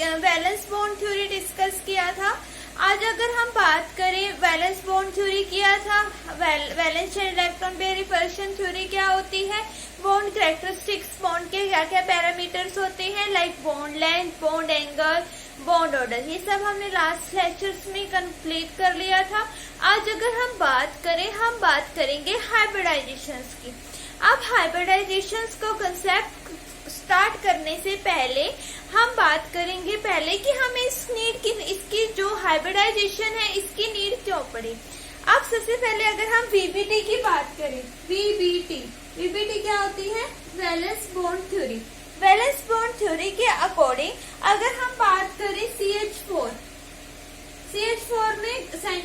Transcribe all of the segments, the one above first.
Valence bond theory discuss किया था। आज अगर हम बात करें वैलेंस बॉन्ड थ्योरी किया था, valence shell electron pair repulsion theory क्या होती है, बॉन्ड कैरेक्टरिस्टिक्स, बॉन्ड के क्या क्या पैरामीटर्स होते हैं, like bond length, bond angle, bond order, ये सब हमने लास्ट लेक्चर्स में कंप्लीट कर लिया था। आज अगर हम बात करेंगे हाइब्रिडाइजेशंस की। अब हाइब्रिडाइजेशंस को कंसेप्ट स्टार्ट करने से पहले हम बात करेंगे कि हमें इसकी जो हाइब्रिडाइजेशन है इसकी नीड क्यों पड़ी। अब सबसे पहले अगर हम वीबीटी की बात करें, वीबीटी क्या होती है, valence bond theory. Valence bond theory के अकॉर्डिंग अगर हम बात करें CH4 में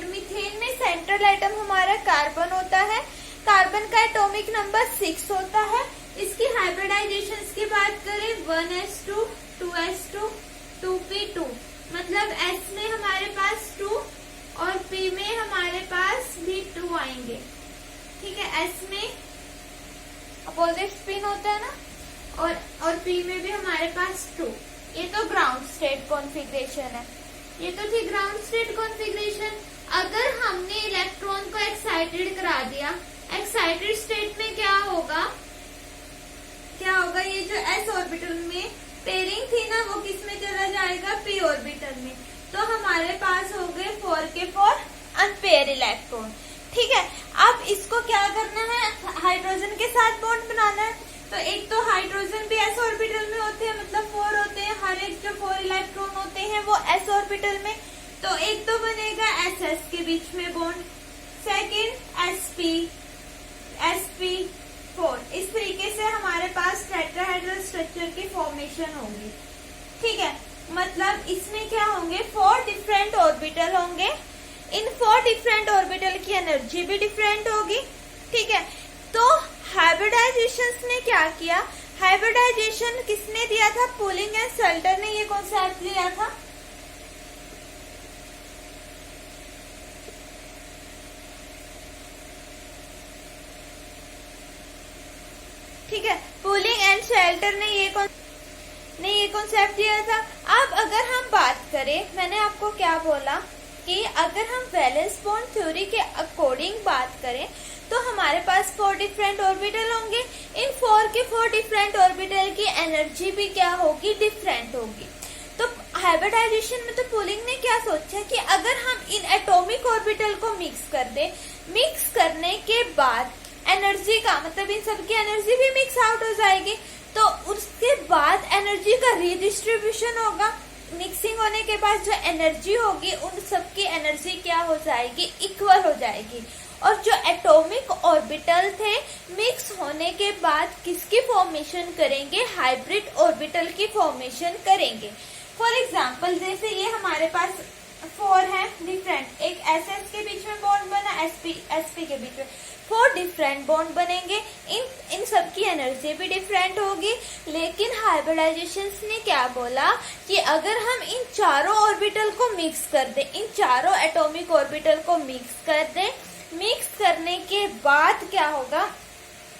मीथेन में सेंट्रल एटम हमारा कार्बन होता है, कार्बन का एटॉमिक नंबर 6 होता है। इसकी हाइब्रिडाइजेशन की बात करें 1s2, 2s2, 2p2, मतलब S में हमारे पास 2 और P में हमारे पास भी 2 आएंगे। ठीक है, S में अपोजिट स्पिन होता है ना, और P में भी हमारे पास 2। ये तो ग्राउंड स्टेट कॉन्फ़िगरेशन है, ये तो थी ग्राउंड स्टेट कॉन्फ़िगरेशन। अगर हमने इलेक्ट्रॉन को एक्साइटेड करा दिया, एक्साइटेड स्टेट में क्या होगा, ये जो s ऑर्बिटल में पेयरिंग थी ना वो किस में चला जाएगा, p ऑर्बिटल में। तो हमारे पास हो गए 4 के 4 अनपेयर इलेक्ट्रॉन। ठीक है, अब इसको क्या करना है, हाइड्रोजन के साथ बॉन्ड बनाना है। तो एक तो हाइड्रोजन भी s ऑर्बिटल में होते हैं, मतलब 4 होते हैं, हर एक जो 4 इलेक्ट्रॉन होते हैं वो s ऑर्बिटल में। तो एक तो बनेगा ss के बीच में बॉन्ड, सेकेंड sp4। इस तरीके से हमारे पास टेट्राहेड्रल स्ट्रक्चर की फॉर्मेशन होगी। ठीक है, मतलब इसमें क्या होंगे, 4 डिफरेंट ऑर्बिटल होंगे। इन 4 डिफरेंट ऑर्बिटल की एनर्जी भी डिफरेंट होगी। ठीक है, तो हाइब्रिडाइजेशन ने क्या किया, हाइब्रिडाइजेशन किसने दिया था, पुलिंग एंड सेल्टर ने ये कॉन्सेप्ट लिया था। ठीक है, पुलिंग एंड शेल्टर ने ये कॉन्सेप्ट दिया था। अब अगर हम बात करें, मैंने आपको क्या बोला कि अगर हम वैलेंस बॉन्ड थ्योरी के अकॉर्डिंग बात करें तो हमारे पास 4 डिफरेंट ऑर्बिटल होंगे। इन 4 के 4 डिफरेंट ऑर्बिटल की एनर्जी भी क्या होगी, डिफरेंट होगी। तो हाइब्रिडाइजेशन में तो पुलिंग ने क्या सोचा कि अगर हम इन एटॉमिक ऑर्बिटल को मिक्स कर दें, मिक्स करने के बाद एनर्जी का मतलब इन सबकी एनर्जी भी मिक्स आउट हो जाएगी, तो उसके बाद एनर्जी का रीडिस्ट्रीब्यूशन होगा। मिक्सिंग होने के बाद जो एनर्जी होगी उन सबकी एनर्जी क्या हो जाएगी, इक्वल हो जाएगी। और जो एटॉमिक ऑर्बिटल थे मिक्स होने के बाद किसकी फॉर्मेशन करेंगे, हाइब्रिड ऑर्बिटल की फॉर्मेशन करेंगे। फॉर एग्जाम्पल जैसे ये हमारे पास 4 है डिफरेंट, एक SS के बीच में बॉन्ड बना, SP के बीच में 4 डिफरेंट बॉन्ड बनेंगे। इन सबकी एनर्जी भी डिफरेंट होगी। लेकिन हाइब्रिडाइजेशन ने क्या बोला कि अगर हम इन चारों ऑर्बिटल को मिक्स कर दें, इन चारों एटॉमिक ऑर्बिटल को मिक्स कर दें, मिक्स करने के बाद क्या होगा,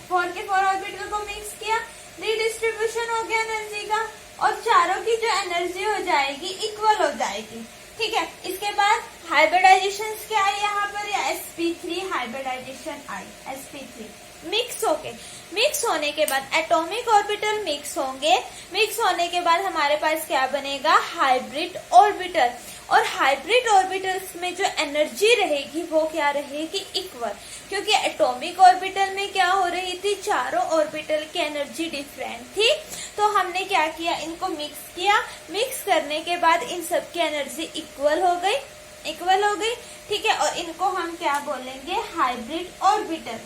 4 के 4 ऑर्बिटल को मिक्स किया, रीडिस्ट्रीब्यूशन हो गया एनर्जी का, और चारों की जो एनर्जी हो जाएगी इक्वल हो जाएगी। ठीक है, इसके बाद हाइब्रिडाइजेशन क्या आई यहाँ पर, या sp3 हाइब्रिडाइजेशन आई, sp3 मिक्स होने के बाद एटॉमिक ऑर्बिटल मिक्स होंगे। मिक्स होने के बाद हमारे पास क्या बनेगा, हाइब्रिड ऑर्बिटल। और हाइब्रिड ऑर्बिटल्स में जो एनर्जी रहेगी वो क्या रहेगी, इक्वल, क्योंकि एटॉमिक ऑर्बिटल में क्या हो रही थी, चारों ऑर्बिटल की एनर्जी डिफरेंट थी। तो हमने क्या किया, इनको मिक्स किया, मिक्स करने के बाद इन सब की एनर्जी इक्वल हो गई। ठीक है, और इनको हम क्या बोलेंगे, हाइब्रिड ऑर्बिटल।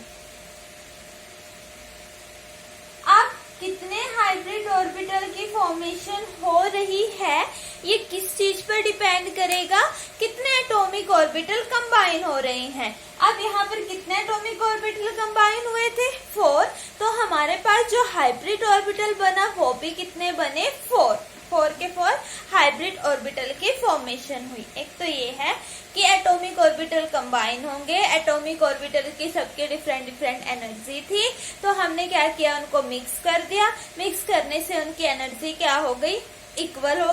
अब कितने हाइब्रिड ऑर्बिटल की फॉर्मेशन हो रही है ये किस चीज पर डिपेंड करेगा, कितने एटॉमिक ऑर्बिटल कंबाइन हो रहे हैं। अब यहाँ पर कितने एटॉमिक ऑर्बिटल कंबाइन हुए थे, 4। तो हमारे पास जो हाइब्रिड ऑर्बिटल बना वो भी कितने बने, 4 के 4 हाइब्रिड ऑर्बिटल की फॉर्मेशन हुई। एक तो ये है कि एटॉमिक ऑर्बिटल कंबाइन होंगे, एटॉमिक ऑर्बिटल की सबके डिफरेंट एनर्जी थी, तो हमने क्या किया, उनको मिक्स कर दिया। मिक्स करने से उनकी एनर्जी क्या हो गई, इक्वल हो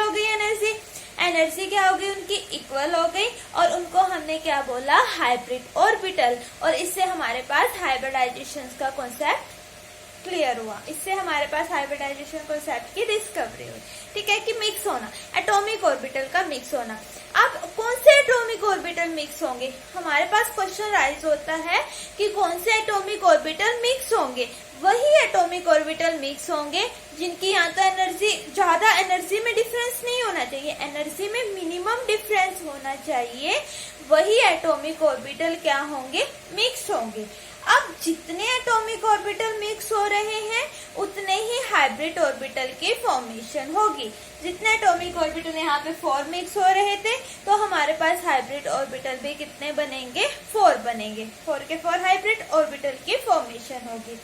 गई, एनर्जी। एनर्जी क्या हो गई उनकी, इक्वल हो गई, और उनको हमने क्या बोला, हाइब्रिड ऑर्बिटल। और इससे हमारे पास हाइब्रिडाइजेशन का कॉन्सेप्ट क्लियर हुआ, इससे हमारे पास हाइब्रिडाइजेशन कॉन्सेप्ट की डिस्कवरी हुई। ठीक है, कि मिक्स होना, एटॉमिक ऑर्बिटल का मिक्स होना। अब कौन से एटॉमिक ऑर्बिटल मिक्स होंगे, हमारे पास क्वेश्चन राइज होता है कि कौन से एटॉमिक ऑर्बिटल मिक्स होंगे। वही एटॉमिक ऑर्बिटल मिक्स होंगे जिनकी या तो एनर्जी, ज्यादा एनर्जी में डिफरेंस नहीं होना चाहिए, एनर्जी में मिनिमम डिफरेंस होना चाहिए, वही एटॉमिक ऑर्बिटल क्या होंगे, मिक्स होंगे। अब जितने एटॉमिक ऑर्बिटल मिक्स हो रहे हैं उतने ही हाइब्रिड ऑर्बिटल की फॉर्मेशन होगी। जितने एटॉमिक ऑर्बिटल यहाँ पे 4 मिक्स हो रहे थे, तो हमारे पास हाइब्रिड ऑर्बिटल भी कितने बनेंगे, 4 बनेंगे। 4 के 4 हाइब्रिड ऑर्बिटल की फॉर्मेशन होगी।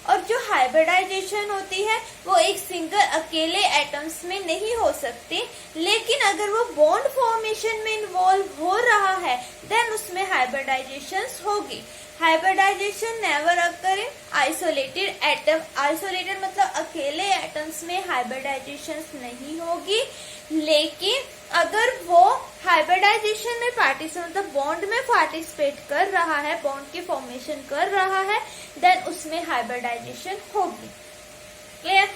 और जो हाइब्रिडाइजेशन होती है वो एक सिंगल अकेले एटम्स में नहीं हो सकती, लेकिन अगर वो बॉन्ड फॉर्मेशन में इन्वॉल्व हो रहा है देन उसमें हाइब्रिडाइजेशन होगी। Hybridisation never occur in isolated atom, isolated मतलब अकेले एटम्स में हाइब्रिडाइजेशन नहीं होगी, लेकिन अगर वो हाइब्रिडाइजेशन में पार्टिसिपेट मतलब बॉन्ड में पार्टिसिपेट कर रहा है, बॉन्ड की फॉर्मेशन कर रहा है, देन उसमें हाइब्रिडाइजेशन होगी। क्लियर।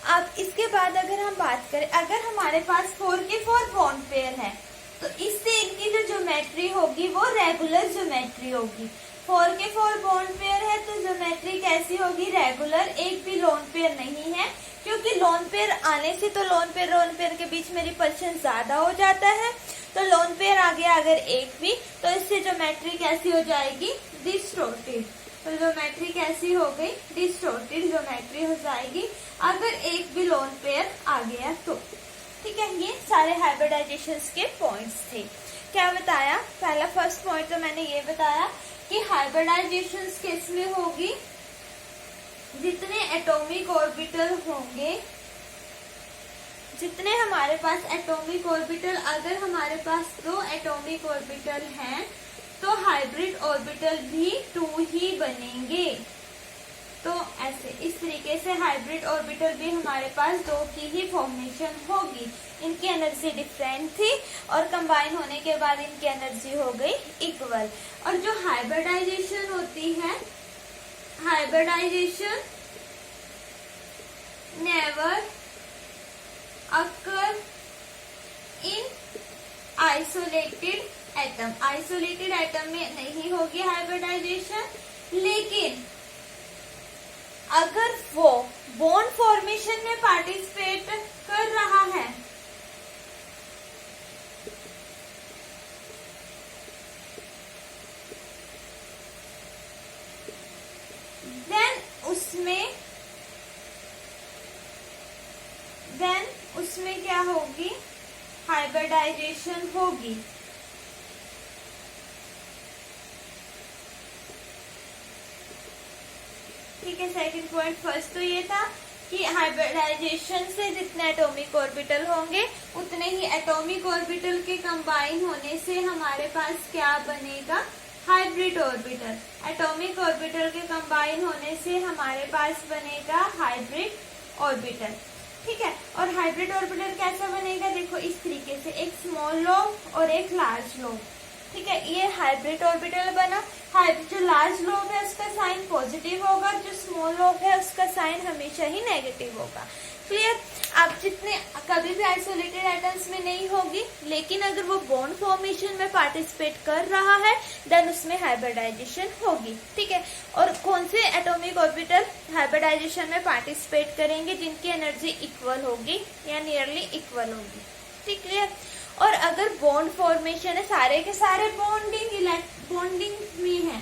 अब इसके बाद अगर हम बात करें, अगर हमारे पास 4 के 4 बॉन्ड पेयर है तो इससे इनकी जो ज्योमेट्री होगी वो रेगुलर ज्योमेट्री होगी। 4 के 4 बॉन्ड पेयर है तो ज्योमेट्री कैसी होगी, रेगुलर, एक भी लोन पेयर नहीं है, क्योंकि लोन पेयर आने से तो लोन पेयर के बीच में रिपल्शन ज्यादा हो जाता है, तो लोन पेयर आ गया अगर एक भी, तो इससे ज्योमेट्री कैसी हो जाएगी, डिस्टोर्टेड। तो ज्योमेट्री कैसी हो गई, डिस्टोर्टेड ज्योमेट्री हो जाएगी अगर एक भी लोन पेयर आ गया तो। ठीक है, ये सारे हाइब्रिडाइजेशन के पॉइंट्स थे। क्या बताया, पहला फर्स्ट पॉइंट तो मैंने ये बताया कि हाइब्रिडाइजेशन किस में होगी, जितने एटॉमिक ऑर्बिटल होंगे, जितने हमारे पास एटॉमिक ऑर्बिटल, अगर हमारे पास 2 एटॉमिक ऑर्बिटल हैं तो हाइब्रिड ऑर्बिटल भी 2 ही बनेंगे। तो ऐसे इस तरीके से हाइब्रिड ऑर्बिटल भी हमारे पास 2 की ही फॉर्मेशन होगी। इनकी एनर्जी डिफरेंट थी और कंबाइन होने के बाद इनकी एनर्जी हो गई इक्वल। और जो हाइब्रिडाइजेशन होती है, hybridisation never occur in isolated atom, isolated atom में नहीं होगी हाइब्रिडाइजेशन, लेकिन अगर वो बॉन्ड फॉर्मेशन में पार्टिसिपेट कर रहा है देन उसमें क्या होगी, हाइब्रिडाइजेशन होगी। ठीक है, सेकंड पॉइंट, फर्स्ट तो ये था कि हाइब्रिडाइजेशन से जितने एटॉमिक ऑर्बिटल होंगे उतने ही एटॉमिक ऑर्बिटल के कंबाइन होने से हमारे पास क्या बनेगा, हाइब्रिड ऑर्बिटल। एटॉमिक ऑर्बिटल के कंबाइन होने से हमारे पास बनेगा हाइब्रिड ऑर्बिटल। ठीक है, और हाइब्रिड ऑर्बिटल कैसा बनेगा, देखो इस तरीके से, एक स्मॉल लोब और एक लार्ज लोब। ठीक है, ये हाइब्रिड ऑर्बिटल बना। जो लार्ज लोब है उसका साइन पॉजिटिव होगा, जो स्मॉल लोब है उसका साइन हमेशा ही नेगेटिव होगा। क्लियर। अब जितने कभी भी आइसोलेटेड एटम्स में नहीं होगी, लेकिन अगर वो बॉन्ड फॉर्मेशन में पार्टिसिपेट कर रहा है देन उसमें हाइब्रिडाइजेशन होगी। ठीक है, और कौन से एटॉमिक ऑर्बिटल हाइब्रिडाइजेशन में पार्टिसिपेट करेंगे, जिनकी एनर्जी इक्वल होगी या नियरली इक्वल होगी। ठीक, क्लियर। और अगर बॉन्ड फॉर्मेशन है, सारे के सारे बॉन्डिंग में है,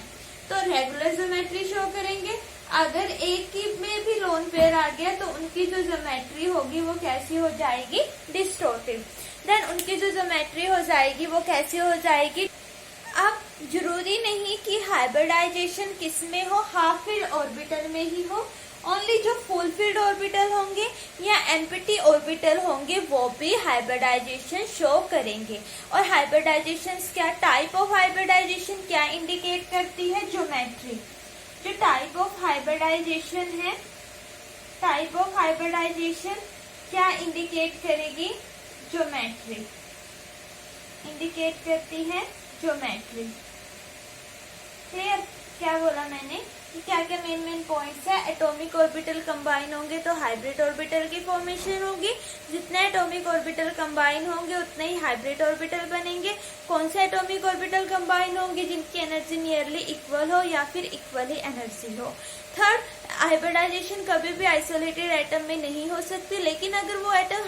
तो रेगुलर ज्योमेट्री शो करेंगे। अगर एक की में भी लोन पेयर आ गया तो उनकी जो ज्योमेट्री होगी वो कैसी हो जाएगी, डिस्टोर्टिव। देन उनकी जो ज्योमेट्री हो जाएगी वो कैसी हो जाएगी। अब जरूरी नहीं कि हाइब्रिडाइजेशन किस में हो, हाफ फील्ड ऑर्बिटल में ही हो, ओनली जो फुल फील्ड ऑर्बिटल होंगे या एम्प्टी ऑर्बिटल होंगे वो भी हाइब्रिडाइजेशन शो करेंगे। और हाइब्रिडाइजेशन क्या, टाइप ऑफ हाइब्रिडाइजेशन क्या इंडिकेट करती है, ज्योमेट्री। जो टाइप ऑफ हाइब्रिडाइजेशन है, टाइप ऑफ हाइब्रिडाइजेशन क्या इंडिकेट करेगी? ज्योमेट्री इंडिकेट करती है, ज्योमेट्री। क्लियर? क्या बोला मैंने कि क्या क्या मेन पॉइंट्स है। एटॉमिक ऑर्बिटल कंबाइन होंगे तो हाइब्रिड ऑर्बिटल की फॉर्मेशन होगी। जितने एटॉमिक ऑर्बिटल कंबाइन होंगे उतने ही हाइब्रिड ऑर्बिटल बनेंगे। कौन से एटॉमिक ऑर्बिटल कंबाइन होंगे? जिनकी एनर्जी नियरली इक्वल हो या फिर इक्वल ही एनर्जी हो। थर्ड, हाइब्रिडाइजेशन कभी भी आइसोलेटेड एटम में नहीं हो सकती, लेकिन अगर वो एटम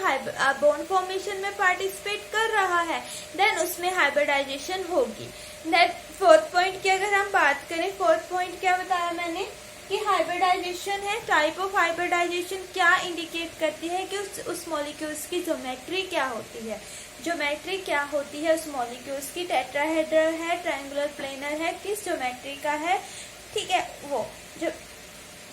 बॉन्ड फॉर्मेशन में पार्टिसिपेट कर रहा है देन उसमें हाइब्रिडाइजेशन होगी। दैट फोर्थ पॉइंट की अगर हम बात करें, फोर्थ पॉइंट क्या बताया मैंने कि हाइब्रिडाइजेशन है। टाइप ऑफ हाइब्रिडाइजेशन क्या इंडिकेट करती है कि उस मॉलिक्यूल्स की ज्योमेट्री क्या होती है। ज्योमेट्री क्या होती है उस मॉलिक्यूल्स की? टेट्राहेड्रल है, ट्रायंगुलर प्लेनर है, किस ज्योमेट्री का है, ठीक है वो जो।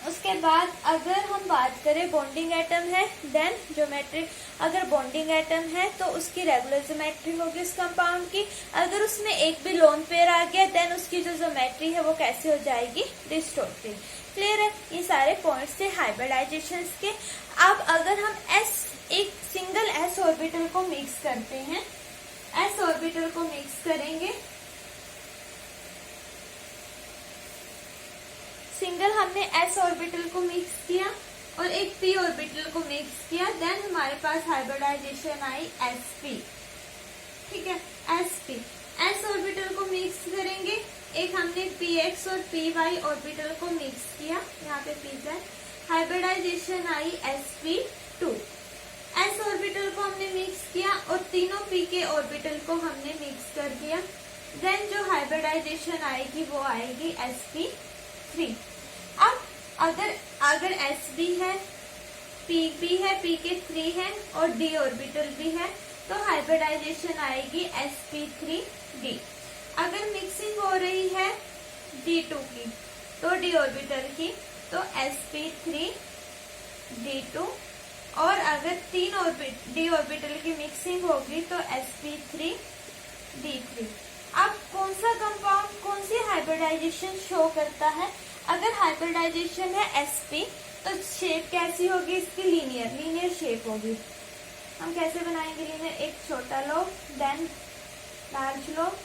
उसके बाद अगर हम बात करें बॉन्डिंग एटम है देन ज्योमेट्री। अगर बॉन्डिंग एटम है तो उसकी रेगुलर ज्योमेट्री होगी उस कंपाउंड की। अगर उसमें एक भी लोन पेयर आ गया देन उसकी जो ज्योमेट्री है वो कैसे हो जाएगी? डिस्टॉर्टेड। क्लियर है? ये सारे पॉइंट्स थे हाइब्रिडाइजेशन के। अब अगर हम एक सिंगल एस ऑर्बिटल को मिक्स करते हैं, एस ऑर्बिटल को मिक्स करेंगे, सिंगल हमने एस ऑर्बिटल को मिक्स किया और एक पी ऑर्बिटल को मिक्स किया, देन हमारे पास हाइब्रिडाइजेशन आई sp। ठीक है, sp एस ऑर्बिटल को मिक्स करेंगे, एक हमने px और py ऑर्बिटल को मिक्स किया, यहाँ पे pz, हाइब्रिडाइजेशन आई sp2। एस ऑर्बिटल को हमने मिक्स किया और तीनों p के ऑर्बिटल को हमने मिक्स कर दिया, देन जो हाइब्रिडाइजेशन आएगी वो आएगी sp3। अब अगर sb है, pb है, p के 3 है और d ऑर्बिटल भी है तो हाइब्रिडाइजेशन आएगी sp3d। अगर मिक्सिंग हो रही है d2 की तो d ऑर्बिटल की तो sp3d2, और अगर d ऑर्बिटल की मिक्सिंग होगी तो sp3d3। अब कौन सा कंपाउंड कौन सी हाइब्रिडाइजेशन शो करता है? अगर हाइब्रिडाइजेशन है sp तो शेप कैसी होगी इसकी? लीनियर शेप होगी। हम कैसे बनाएंगे लीनियर? एक छोटा लोब देन लार्ज लोब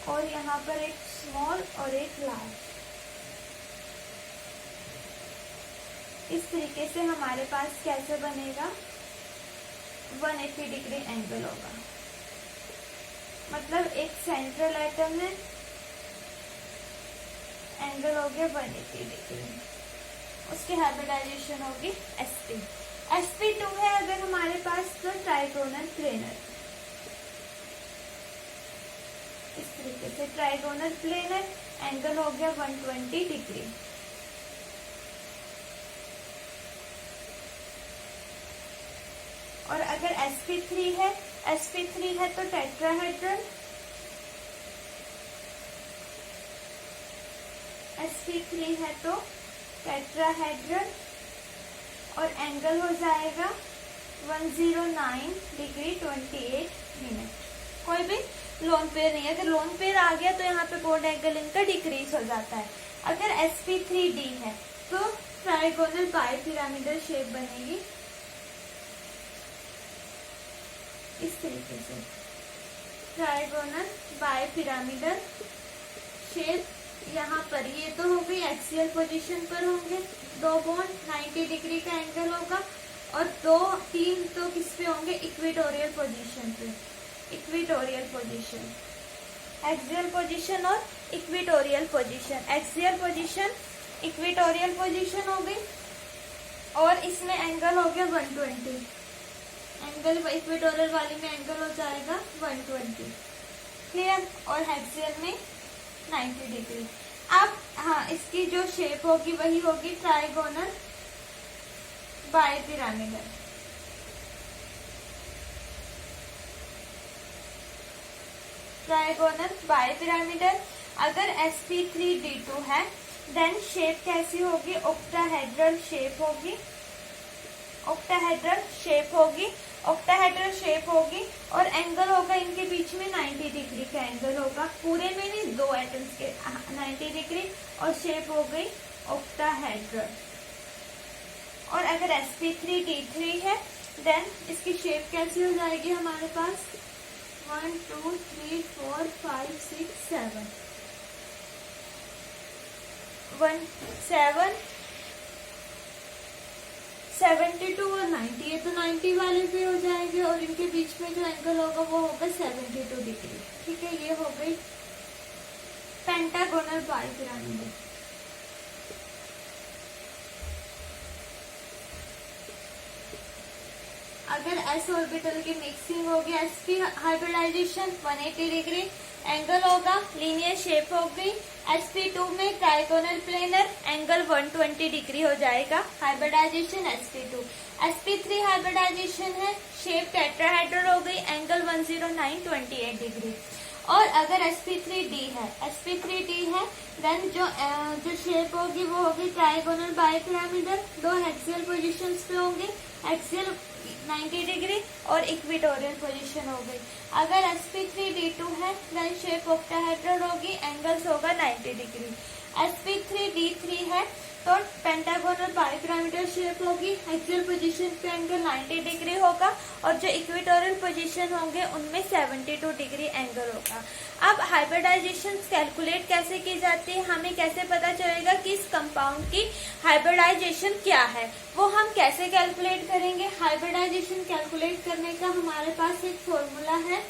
और यहाँ पर एक स्मॉल और एक लार्ज। इस तरीके से हमारे पास कैसे बनेगा? 180 डिग्री एंगल होगा, मतलब एक सेंट्रल एटम है, एंगल हो गया 180 डिग्री, उसकी हाइब्रिडाइजेशन होगी sp। sp2 है अगर हमारे पास तो ट्राइगोनल प्लेनर। इस तरीके से ट्राइगोनल प्लेनर, एंगल हो गया 120 डिग्री। और अगर sp3 है तो टेट्राहेड्रल, sp3 है तो टेट्राहेड्रल और एंगल हो जाएगा 109 डिग्री 28 मिनट। कोई भी लोन पेयर नहीं है, अगर लोन पेयर आ गया तो यहाँ पे बॉन्ड एंगल इनका डिक्रीज हो जाता है। अगर sp3d है तो ट्राइगोनल बाइपिरामिडल शेप बनेगी इस तरीके से, ट्राइगोनल बाइपिरामिडल शेप। यहाँ पर ये तो हो गई एक्सियल पोजीशन पर होंगे, दो बॉन्ड 90 डिग्री का एंगल होगा और तीन तो किस पे होंगे? इक्वेटोरियल पोजीशन पे। इक्वेटोरियल पोजीशन, एक्सियल पोजीशन और equatorial position. Axial position, equatorial position हो गई और इसमें एंगल हो गया 120। एंगल इक्वेटोरियल वाली में एंगल हो जाएगा 120। क्लियर? और एक्सियल में 90 डिग्री। अब हाँ, इसकी जो शेप होगी वही होगी ट्राइगोनल बाइपिरामिडल। Trigonal bipyramidal. अगर sp3d2 है देन शेप कैसी होगी? ऑक्टाहेड्रल शेप होगी, ऑक्टाहेड्रल शेप होगी, ऑक्टाहेड्रल शेप होगी और एंगल होगा इनके बीच में 90 डिग्री का एंगल होगा, पूरे में नहीं, दो एटम्स के 90 डिग्री, और शेप हो गई ऑक्टाहेड्रल। और अगर sp3d3 है देन इसकी शेप कैसी हो जाएगी हमारे पास 1 2 3 4 5 6 7 1 7 72 और 90, ये तो 90 वाले पे हो जाएंगे और इनके बीच में जो एंगल होगा वो होगा 72 डिग्री। ठीक है, ये हो गई पेंटागोनल बाइपिरामिड। अगर एस ऑर्बिटल की मिक्सिंग होगी, sp हाइब्रिडाइजेशन 180 डिग्री एंगल होगा, लीनियर शेप होगी। sp2 में ट्राइगोनल प्लेनर एंगल 120 डिग्री हो जाएगा, हाइब्रिडाइजेशन sp2। sp3 हाइब्रिडाइजेशन है, शेप टेट्राहेड्रल हो गई, एंगल 109 28 डिग्री। और अगर sp3d है देन जो शेप होगी वो होगी ट्राइगोनल बाइपिरामिडल, दो हेक्सियल पोजीशंस पे होंगे, एक्सियल 90 डिग्री और इक्वेटोरियल पोजीशन हो गई। अगर sp3d2 है देन शेप ऑक्टाहेड्रल होगी, एंगल्स होगा 90 डिग्री। sp3d3 है तो पेंटागोनल बाइपिरामिडल शेप होगी, एक्सियल पोजीशन पे एंगल 90 डिग्री होगा और जो इक्वेटोरियल पोजीशन होंगे उनमें 72 डिग्री एंगल होगा। अब हाइब्रिडाइजेशन कैलकुलेट कैसे की जाती है, हमें कैसे पता चलेगा कि इस कंपाउंड की हाइब्रिडाइजेशन क्या है, वो हम कैसे कैलकुलेट करेंगे। हाइब्रिडाइजेशन कैलकुलेट करने का हमारे पास एक फॉर्मूला है,